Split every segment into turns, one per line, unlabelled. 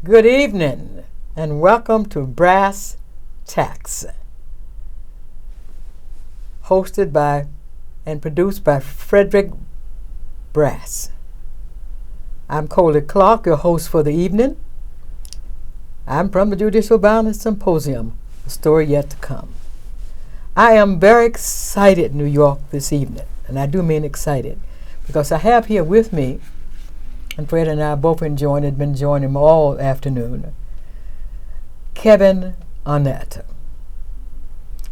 Good evening and welcome to Brass Tacks, hosted by and produced by Frederick Brass. I'm Coley Clark, your host for the evening. I'm from the Judicial Violence Symposium, a story yet to come. I am very excited, New York, this evening, and I do mean excited, because I have here with me, and Fred and I both been joining him all afternoon, Kevin Annett.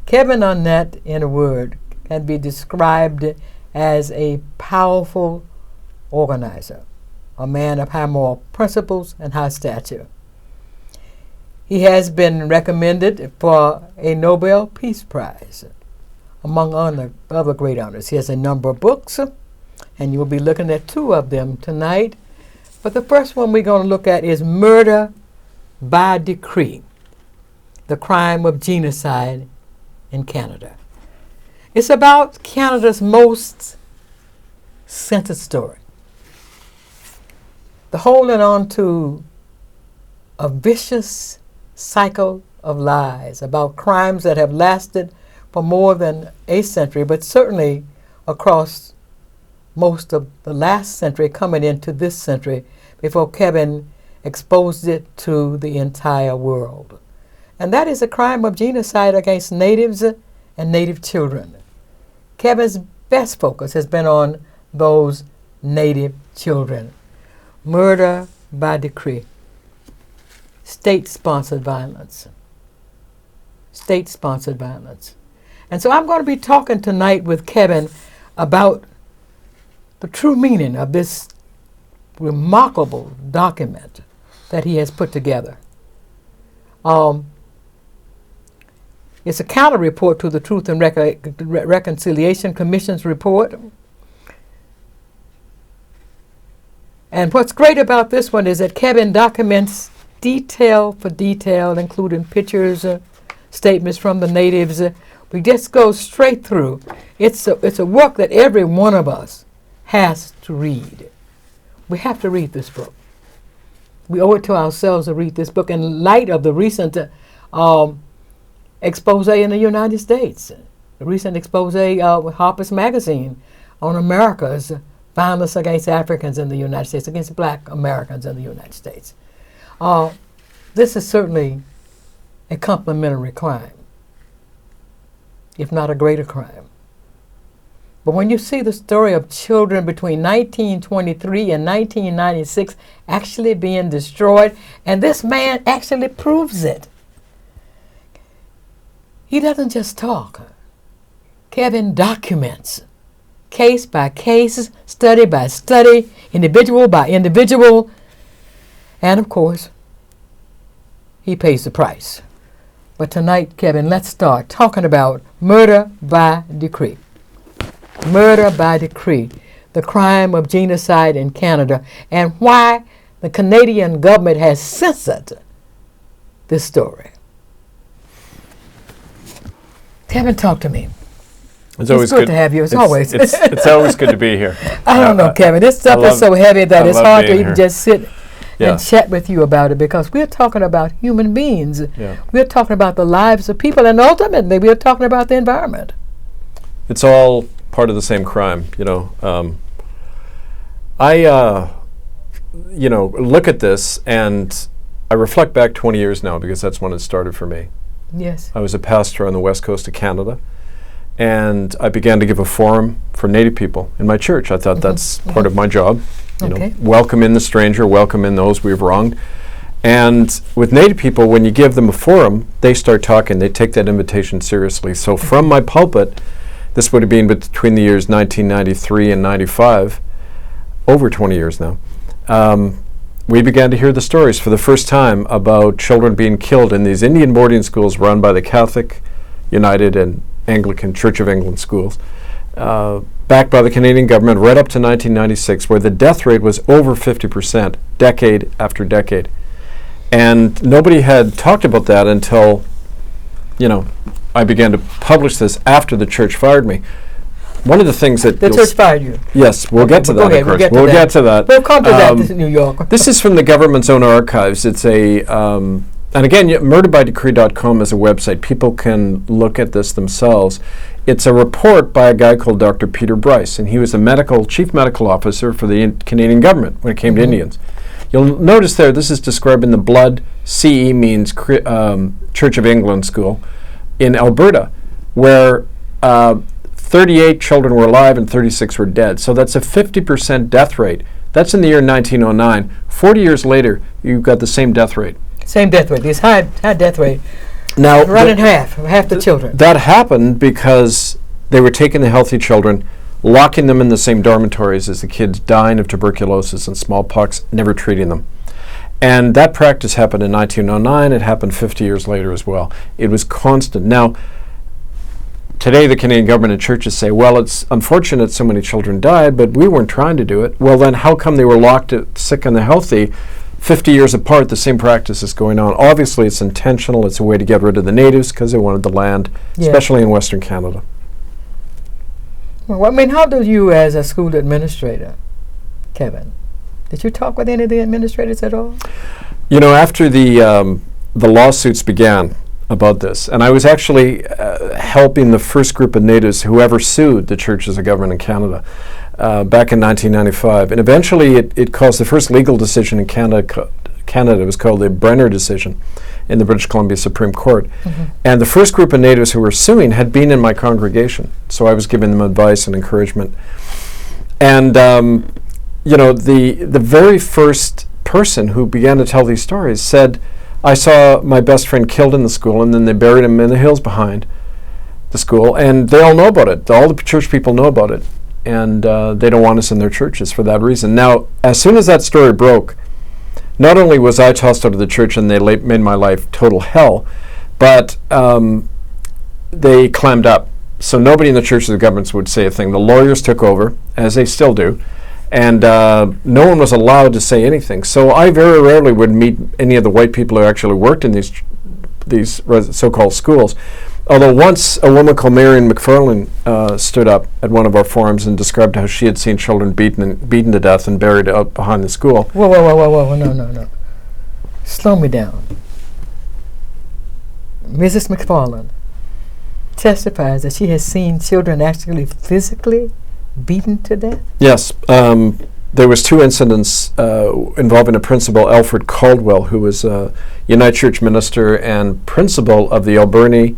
Kevin Annett, in a word, can be described as a powerful organizer, a man of high moral principles and high stature. He has been recommended for a Nobel Peace Prize, among other great honors. He has a number of books, and you'll be looking at two of them tonight. But the first one we're going to look at is Murder by Decree, the crime of genocide in Canada. It's about Canada's most censored story, the holding on to a vicious cycle of lies about crimes that have lasted for more than a century, but certainly across most of the last century coming into this century before Kevin exposed it to the entire world. And that is a crime of genocide against natives and native children. Kevin's best focus has been on those native children. Murder by decree. State-sponsored violence. State-sponsored violence. And so I'm going to be talking tonight with Kevin about the true meaning of this remarkable document that he has put together. It's a counter report to the Truth and Reconciliation Commission's report. And what's great about this one is that Kevin documents detail for detail, including pictures, statements from the natives. We just go straight through. It's a work that every one of us has to read. We have to read this book. We owe it to ourselves to read this book in light of the recent expose in the United States, the recent expose with Harper's Magazine on America's violence against Africans in the United States, against Black Americans in the United States. This is certainly a complementary crime, if not a greater crime. But when you see the story of children between 1923 and 1996 actually being destroyed, and this man actually proves it. He doesn't just talk. Kevin documents, case by case, study by study, individual by individual, and of course, he pays the price. But tonight, Kevin, let's start talking about murder by decree. Murder by decree, the crime of genocide in Canada, and why the Canadian government has censored this story. Kevin, talk to me.
It's always
good to have you, as always.
It's always good to be here.
I don't know, Kevin. This stuff is so heavy that it's hard to even
here.
just sit and chat with you about it, because we're talking about human beings.
Yeah.
We're talking about the lives of people, and ultimately we're talking about the environment.
It's all part of the same crime, you know. I look at this and I reflect back 20 years now, because that's when it started for me.
Yes.
I was a pastor on the west coast of Canada, and I began to give a forum for Native people in my church. I thought that's part of my job. You know, welcome in the stranger, welcome in those we've wronged. And with Native people, when you give them a forum, they start talking. They take that invitation seriously. So from my pulpit, this would have been between the years 1993 and 95, over 20 years now, we began to hear the stories for the first time about children being killed in these Indian boarding schools run by the Catholic, United, and Anglican Church of England schools, backed by the Canadian government right up to 1996, where the death rate was over 50%, decade after decade. And nobody had talked about that until, I began to publish this after the church fired me. one of the things that
the church fired you.
Yes, we'll get to that.
Ahead,
of course, we'll get to that.
We'll come to that. This is New York.
This is from the government's own archives. It's a and again, murderbydecree.com is a website. People can look at this themselves. It's a report by a guy called Dr. Peter Bryce, and he was the chief medical officer for the Canadian government when it came to Indians. You'll notice there, this is described in the Blood, CE means Church of England school, in Alberta, where 38 children were alive and 36 were dead. So that's a 50% death rate. That's in the year 1909. 40 years later, you've got the same death rate.
Same death rate. This high death rate.
Now,
running half the children.
That happened because they were taking the healthy children, locking them in the same dormitories as the kids, dying of tuberculosis and smallpox, never treating them. And that practice happened in 1909. It happened 50 years later as well. It was constant. Now, today the Canadian government and churches say, well, it's unfortunate so many children died, but we weren't trying to do it. Well, then how come they were locked at sick and the healthy 50 years apart? The same practice is going on. Obviously, it's intentional. It's a way to get rid of the natives because they wanted the land, especially in Western Canada.
Well, I mean, how do you, as a school administrator, Kevin, did you talk with any of the administrators at all?
You know, after the lawsuits began about this, and I was actually helping the first group of natives who ever sued the Church as a government in Canada back in 1995. And eventually it caused the first legal decision in Canada. It was called the Brenner decision in the British Columbia Supreme Court. And the first group of natives who were suing had been in my congregation. So I was giving them advice and encouragement. And, you know, the very first person who began to tell these stories said, I saw my best friend killed in the school, and then they buried him in the hills behind the school, and they all know about it. All the church people know about it, and they don't want us in their churches for that reason. Now, as soon as that story broke, not only was I tossed out of the church and they made my life total hell, but they clammed up. So nobody in the churches or governments would say a thing. The lawyers took over, as they still do, and no one was allowed to say anything. So I very rarely would meet any of the white people who actually worked in these so-called schools. Although once a woman called Marion McFarlane stood up at one of our forums and described how she had seen children beaten to death and buried out behind the school.
Whoa, no. Slow me down. Mrs. McFarlane testifies that she has seen children actually physically beaten to death?
Yes. There was 2 incidents involving a principal, Alfred Caldwell, who was a United Church minister and principal of the Alberni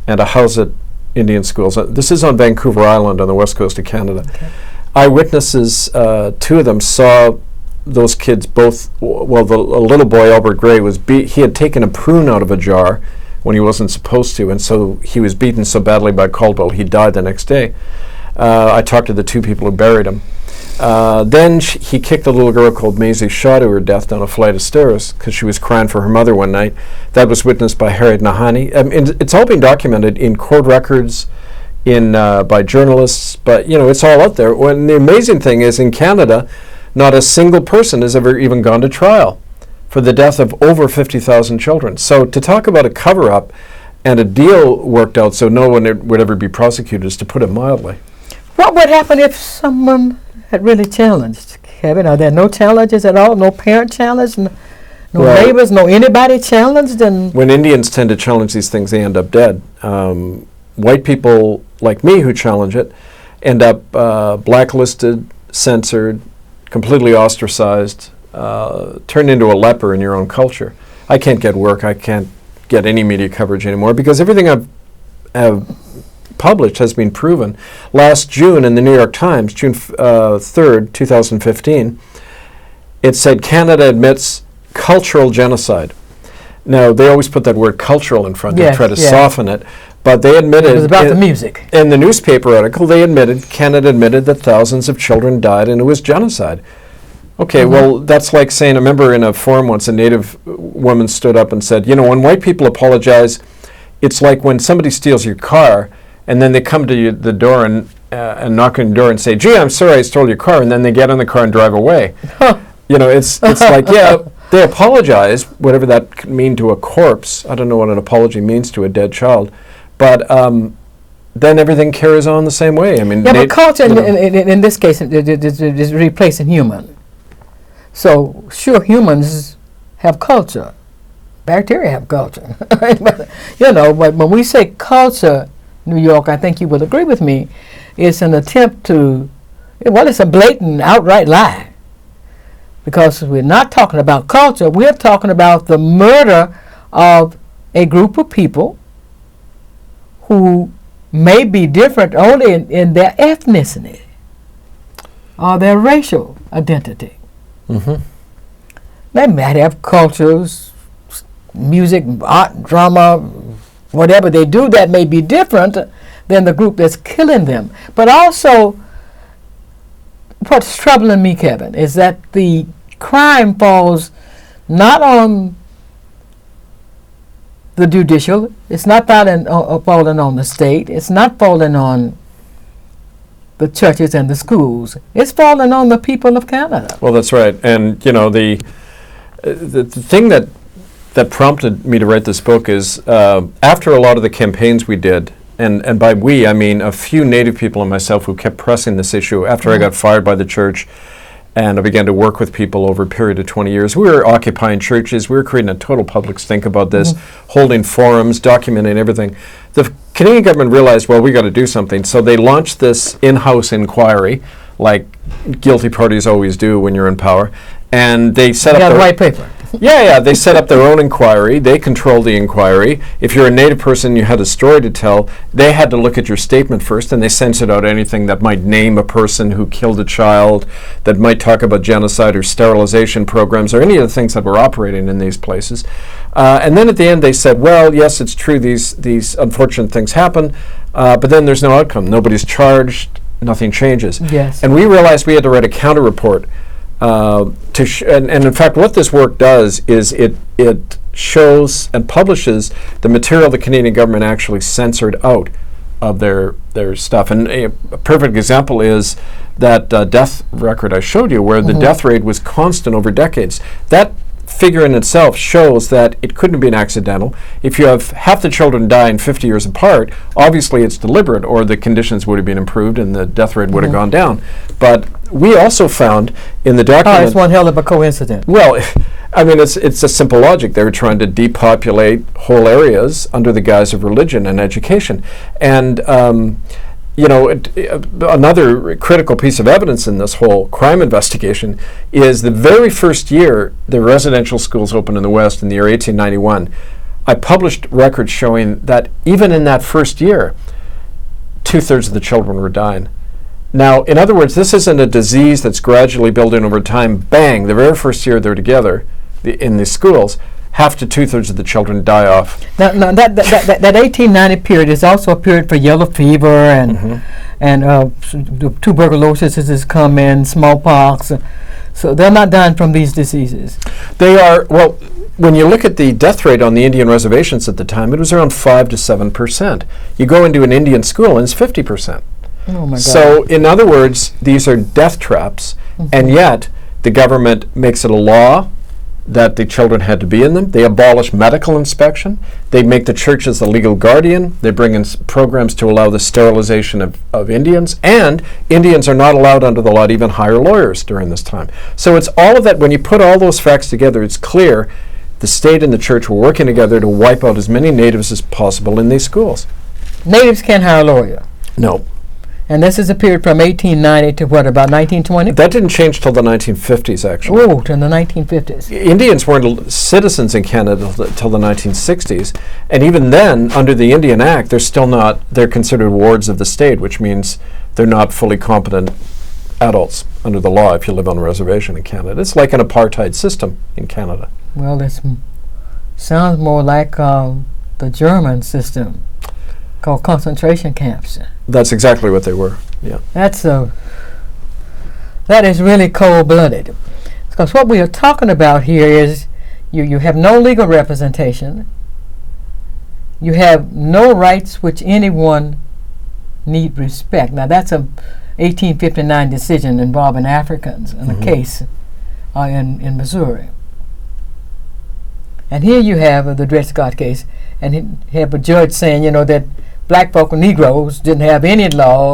and Ahousaht Indian schools. This is on Vancouver Island on the west coast of Canada. Okay. Eyewitnesses, 2 of them, saw those kids both. Well, a little boy, Albert Gray, he had taken a prune out of a jar when he wasn't supposed to, and so he was beaten so badly by Caldwell he died the next day. I talked to the 2 people who buried him. Then he kicked a little girl called Maisie Shaw to her death down a flight of stairs because she was crying for her mother one night. That was witnessed by Harriet Nahani. It's all been documented in court records, by journalists, but you know, it's all out there. And the amazing thing is, in Canada, not a single person has ever even gone to trial for the death of over 50,000 children. So to talk about a cover-up and a deal worked out so no one would ever be prosecuted is to put it mildly.
What would happen if someone had really challenged, Kevin? Are there no challenges at all? No parent challenge? No neighbors? No anybody challenged? And
when Indians tend to challenge these things, they end up dead. White people like me who challenge it end up blacklisted, censored, completely ostracized, turned into a leper in your own culture. I can't get work. I can't get any media coverage anymore because everything I've published has been proven. Last June in the New York Times, June 3rd, 2015, it said Canada admits cultural genocide. Now, they always put that word cultural in front to try to soften it, but they admitted...
It was about the music.
In the newspaper article, Canada admitted that thousands of children died and it was genocide. Okay, well, that's like saying, I remember in a forum once a Native woman stood up and said, you know, when white people apologize, it's like when somebody steals your car and then they come to the door and knock on your door and say, gee, I'm sorry I stole your car, and then they get in the car and drive away. You know, it's like, yeah, they apologize, whatever that could mean to a corpse. I don't know what an apology means to a dead child. But then everything carries on the same way. I mean,
yeah, but culture in this case is replacing human. So sure, humans have culture. Bacteria have culture. But when we say culture, New York, I think you would agree with me, it's an attempt to, it's a blatant, outright lie. Because we're not talking about culture, we're talking about the murder of a group of people who may be different only in their ethnicity or their racial identity.
Mm-hmm.
They might have cultures, music, art, drama, whatever they do that may be different than the group that's killing them. But also, what's troubling me, Kevin, is that the crime falls not on the judicial, it's not falling on the state, it's not falling on the churches and the schools, it's falling on the people of Canada.
Well, that's right. And, the thing that prompted me to write this book is after a lot of the campaigns we did, and by we, I mean a few Native people and myself who kept pressing this issue after I got fired by the church, and I began to work with people over a period of 20 years. We were occupying churches. We were creating a total public stink about this, holding forums, documenting everything. The Canadian government realized, well, we got to do something. So they launched this in-house inquiry, like guilty parties always do when you're in power. And they set up
white paper.
Yeah, they set up their own inquiry. They controlled the inquiry. If you're a Native person, you had a story to tell. They had to look at your statement first, and they censored out anything that might name a person who killed a child, that might talk about genocide or sterilization programs, or any of the things that were operating in these places. And then at the end, they said, well, yes, it's true, these unfortunate things happen, but then there's no outcome. Nobody's charged. Nothing changes.
Yes.
And we realized we had to write a counter report. And in fact, what this work does is it shows and publishes the material the Canadian government actually censored out of their stuff. And a perfect example is that death record I showed you, where the death rate was constant over decades. That figure in itself shows that it couldn't have been accidental. If you have half the children dying 50 years apart, obviously it's deliberate, or the conditions would have been improved and the death rate would have gone down. But we also found in the document...
it's one hell of a coincidence.
Well, I mean, it's a simple logic. They were trying to depopulate whole areas under the guise of religion and education. And another critical piece of evidence in this whole crime investigation is the very first year the residential schools opened in the West in the year 1891. I published records showing that even in that first year, 2/3 of the children were dying. Now, in other words, this isn't a disease that's gradually building over time. Bang, the very first year they're together in the schools, half to 2/3 of the children die off.
Now that 1890 period is also a period for yellow fever and tuberculosis has come in, smallpox. So they're not dying from these diseases.
They are, well, when you look at the death rate on the Indian reservations at the time, it was around 5 to 7%. You go into an Indian school and it's 50%.
Oh my God.
So, in other words, these are death traps, and yet the government makes it a law that the children had to be in them. They abolish medical inspection. They make the churches the legal guardian. They bring in programs to allow the sterilization of Indians, and Indians are not allowed under the law to even hire lawyers during this time. So it's all of that. When you put all those facts together, it's clear the state and the church were working together to wipe out as many natives as possible in these schools.
Natives can't hire a lawyer.
No.
And this is a period from 1890 to what, about 1920?
That didn't change till the 1950s, actually.
Oh, to the 1950s.
Indians weren't citizens in Canada till the 1960s. And even then, under the Indian Act, they're considered wards of the state, which means they're not fully competent adults under the law if you live on a reservation in Canada. It's like an apartheid system in Canada.
Well, this sounds more like the German system, called concentration camps.
That's exactly what they were, yeah.
That is really cold-blooded. Because what we are talking about here is you have no legal representation. You have no rights which anyone need respect. Now, that's a 1859 decision involving Africans in a case in Missouri. And here you have the Dred Scott case, and you have a judge saying, that black folk or Negroes didn't have any law.